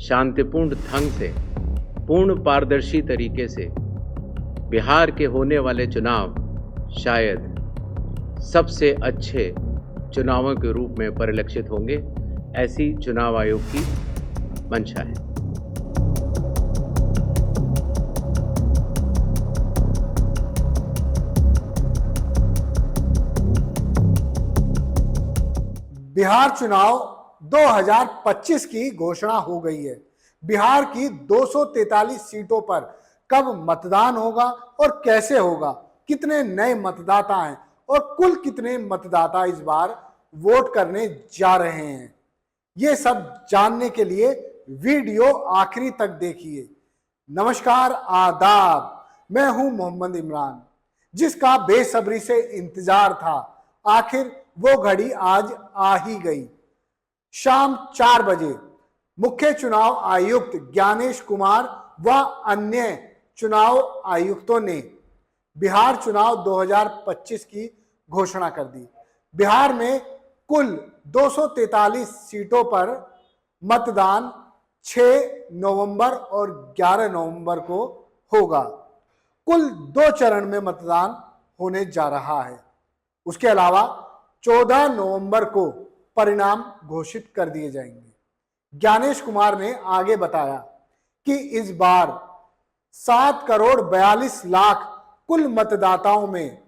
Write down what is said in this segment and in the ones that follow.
शांतिपूर्ण ढंग से, पूर्ण पारदर्शी तरीके से बिहार के होने वाले चुनाव शायद सबसे अच्छे चुनावों के रूप में परिलक्षित होंगे, ऐसी चुनाव आयोग की मंशा है। बिहार चुनाव 2025 की घोषणा हो गई है। बिहार की 243 सीटों पर कब मतदान होगा और कैसे होगा, कितने नए मतदाता हैं और कुल कितने मतदाता इस बार वोट करने जा रहे हैं, ये सब जानने के लिए वीडियो आखिरी तक देखिए। नमस्कार, आदाब, मैं हूं मोहम्मद इमरान, जिसका बेसब्री से इंतजार था। आखिर वो घड़ी आज आ ही गई। शाम 4 बजे मुख्य चुनाव आयुक्त ज्ञानेश कुमार व अन्य चुनाव आयुक्तों ने बिहार चुनाव 2025 की घोषणा कर दी। बिहार में कुल 243 सीटों पर मतदान 6 नवंबर और 11 नवंबर को होगा। कुल 2 चरण में मतदान होने जा रहा है। उसके अलावा 14 नवंबर को परिणाम घोषित कर दिए जाएंगे। ज्ञानेश कुमार ने आगे बताया कि इस बार 7 करोड़ 42 लाख कुल मतदाताओं में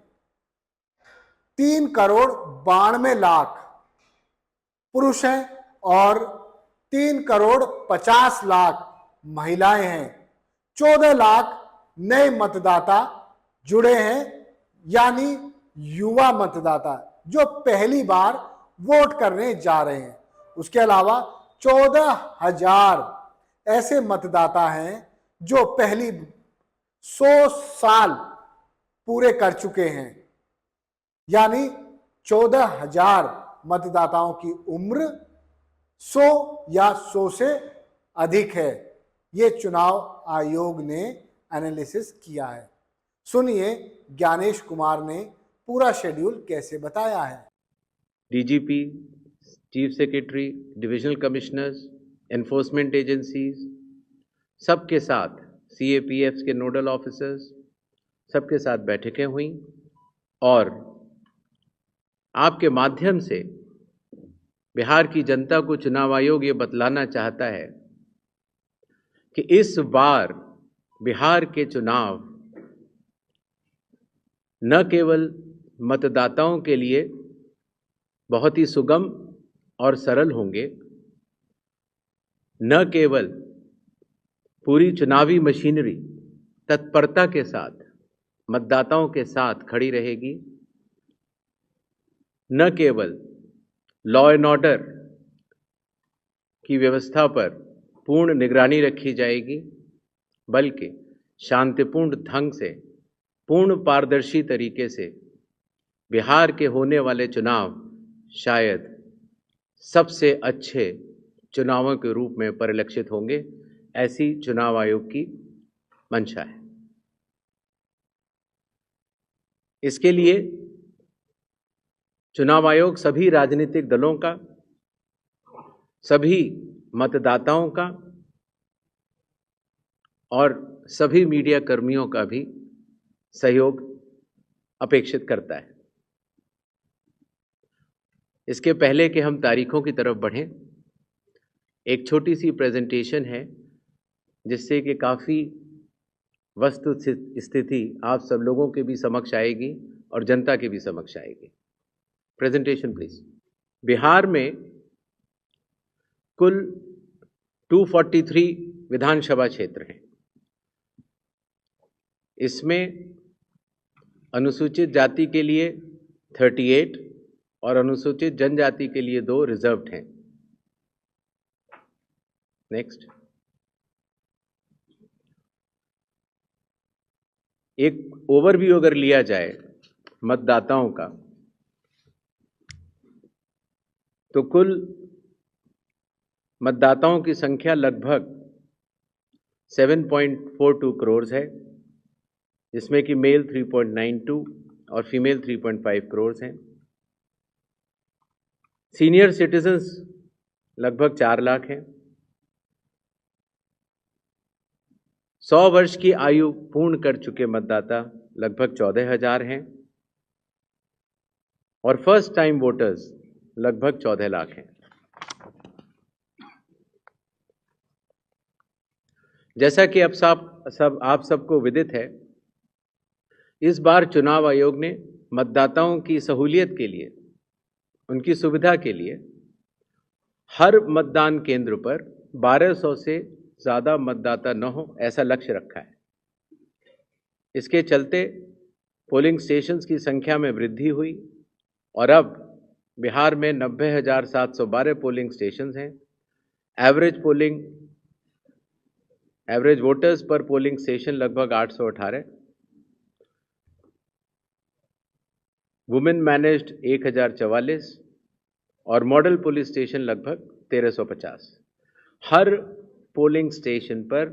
3 करोड़ 92 लाख पुरुष हैं और 3 करोड़ 50 लाख महिलाएं हैं। 14 लाख नए मतदाता जुड़े हैं, यानी युवा मतदाता जो पहली बार वोट करने जा रहे हैं। उसके अलावा 14,000 ऐसे मतदाता हैं जो पहली 100 साल पूरे कर चुके हैं, यानी 14,000 मतदाताओं की उम्र 100 या 100 से अधिक है। ये चुनाव आयोग ने एनालिसिस किया है। सुनिए ज्ञानेश कुमार ने पूरा शेड्यूल कैसे बताया है। DGP, chief secretary, divisional commissioners, enforcement agencies, सबके साथ सीएपीएफ्स के नोडल ऑफिसर्स, सबके साथ बैठकें हुई और आपके माध्यम से बिहार की जनता को चुनाव आयोग ये बतलाना चाहता है कि इस बार बिहार के चुनाव न केवल मतदाताओं के लिए बहुत ही सुगम और सरल होंगे, न केवल पूरी चुनावी मशीनरी तत्परता के साथ मतदाताओं के साथ खड़ी रहेगी, न केवल लॉ एंड ऑर्डर की व्यवस्था पर पूर्ण निगरानी रखी जाएगी, बल्कि शांतिपूर्ण ढंग से, पूर्ण पारदर्शी तरीके से बिहार के होने वाले चुनाव शायद सबसे अच्छे चुनावों के रूप में परिलक्षित होंगे, ऐसी चुनाव आयोग की मंशा है। इसके लिए चुनाव आयोग सभी राजनीतिक दलों का, सभी मतदाताओं का और सभी मीडिया कर्मियों का भी सहयोग अपेक्षित करता है। इसके पहले कि हम तारीखों की तरफ बढ़ें, एक छोटी सी प्रेजेंटेशन है जिससे कि काफ़ी वस्तु स्थिति आप सब लोगों के भी समक्ष आएगी और जनता के भी समक्ष आएगी। Presentation please. बिहार में कुल 243 विधानसभा क्षेत्र हैं। इसमें अनुसूचित जाति के लिए 38 और अनुसूचित जनजाति के लिए 2 रिजर्व्ड हैं। नेक्स्ट। एक ओवरव्यू अगर लिया जाए मतदाताओं का, तो कुल मतदाताओं की संख्या लगभग 7.42 करोड़ है, जिसमें कि मेल 3.92 और फीमेल 3.5 करोड़ हैं। सीनियर सिटीजन्स लगभग 4 लाख हैं। 100 वर्ष की आयु पूर्ण कर चुके मतदाता लगभग 14,000 हैं और फर्स्ट टाइम वोटर्स लगभग 14 लाख हैं। जैसा कि अब आप सबको विदित है, इस बार चुनाव आयोग ने मतदाताओं की सहूलियत के लिए, उनकी सुविधा के लिए हर मतदान केंद्र पर 1200 से ज़्यादा मतदाता न हो ऐसा लक्ष्य रखा है। इसके चलते पोलिंग स्टेशंस की संख्या में वृद्धि हुई और अब बिहार में 90,712 पोलिंग स्टेशंस हैं। एवरेज वोटर्स पर पोलिंग स्टेशन लगभग 818, वुमेन मैनेज्ड 1044 और मॉडल पुलिस स्टेशन लगभग 1350। हर पोलिंग स्टेशन पर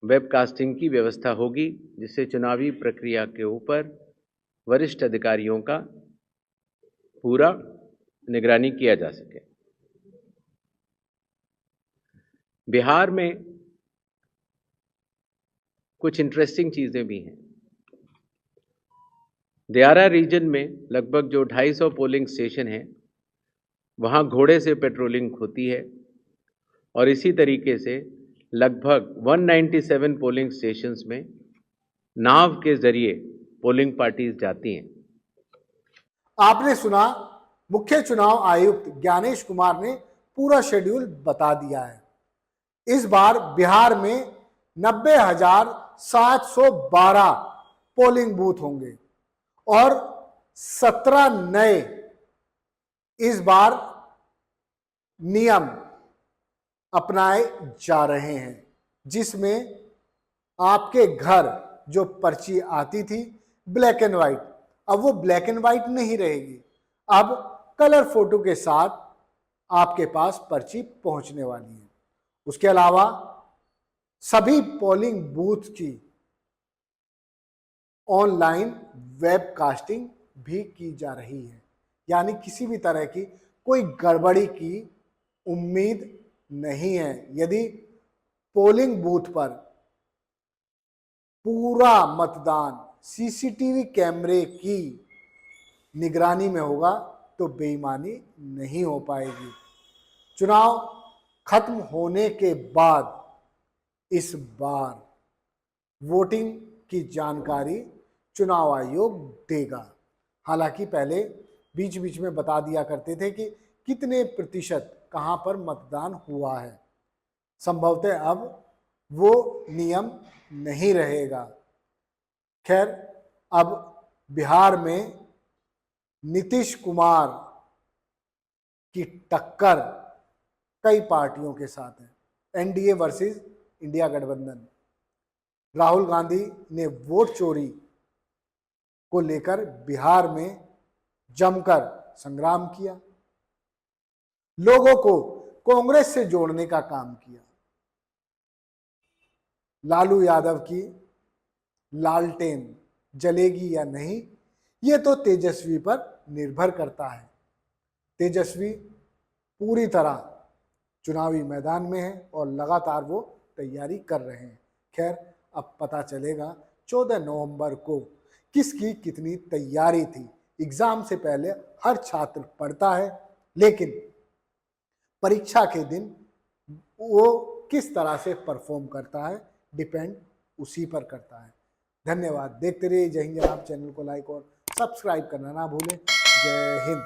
वेबकास्टिंग की व्यवस्था होगी, जिससे चुनावी प्रक्रिया के ऊपर वरिष्ठ अधिकारियों का पूरा निगरानी किया जा सके। बिहार में कुछ इंटरेस्टिंग चीज़ें भी हैं। दियारा रीजन में लगभग जो 250 पोलिंग स्टेशन हैं, वहाँ घोड़े से पेट्रोलिंग होती है और इसी तरीके से लगभग 197 पोलिंग स्टेशंस में नाव के जरिए पोलिंग पार्टीज जाती हैं। आपने सुना, मुख्य चुनाव आयुक्त ज्ञानेश कुमार ने पूरा शेड्यूल बता दिया है। इस बार बिहार में 90,712 पोलिंग बूथ होंगे और 17 नए इस बार नियम अपनाए जा रहे हैं, जिसमें आपके घर जो पर्ची आती थी ब्लैक एंड व्हाइट, अब वो ब्लैक एंड व्हाइट नहीं रहेगी। अब कलर फोटो के साथ आपके पास पर्ची पहुंचने वाली है। उसके अलावा सभी पोलिंग बूथ की ऑनलाइन वेबकास्टिंग भी की जा रही है, यानी किसी भी तरह की कोई गड़बड़ी की उम्मीद नहीं है। यदि पोलिंग बूथ पर पूरा मतदान सीसीटीवी कैमरे की निगरानी में होगा तो बेईमानी नहीं हो पाएगी। चुनाव खत्म होने के बाद इस बार वोटिंग की जानकारी चुनाव आयोग देगा। हालांकि पहले बीच बीच में बता दिया करते थे कि कितने प्रतिशत कहां पर मतदान हुआ है। संभवतः अब वो नियम नहीं रहेगा। खैर, अब बिहार में नीतीश कुमार की टक्कर कई पार्टियों के साथ है। एनडीए वर्सेस इंडिया गठबंधन। राहुल गांधी ने वोट चोरी को लेकर बिहार में जमकर संग्राम किया, लोगों को कांग्रेस से जोड़ने का काम किया। लालू यादव की लालटेन जलेगी या नहीं, ये तो तेजस्वी पर निर्भर करता है। तेजस्वी पूरी तरह चुनावी मैदान में है और लगातार वो तैयारी कर रहे हैं। खैर, अब पता चलेगा 14 नवंबर को किसकी कितनी तैयारी थी। एग्जाम से पहले हर छात्र पढ़ता है, लेकिन परीक्षा के दिन वो किस तरह से परफॉर्म करता है डिपेंड उसी पर करता है। धन्यवाद। देखते रहिए जय हिंद जनाब। चैनल को लाइक और सब्सक्राइब करना ना भूलें। जय हिंद।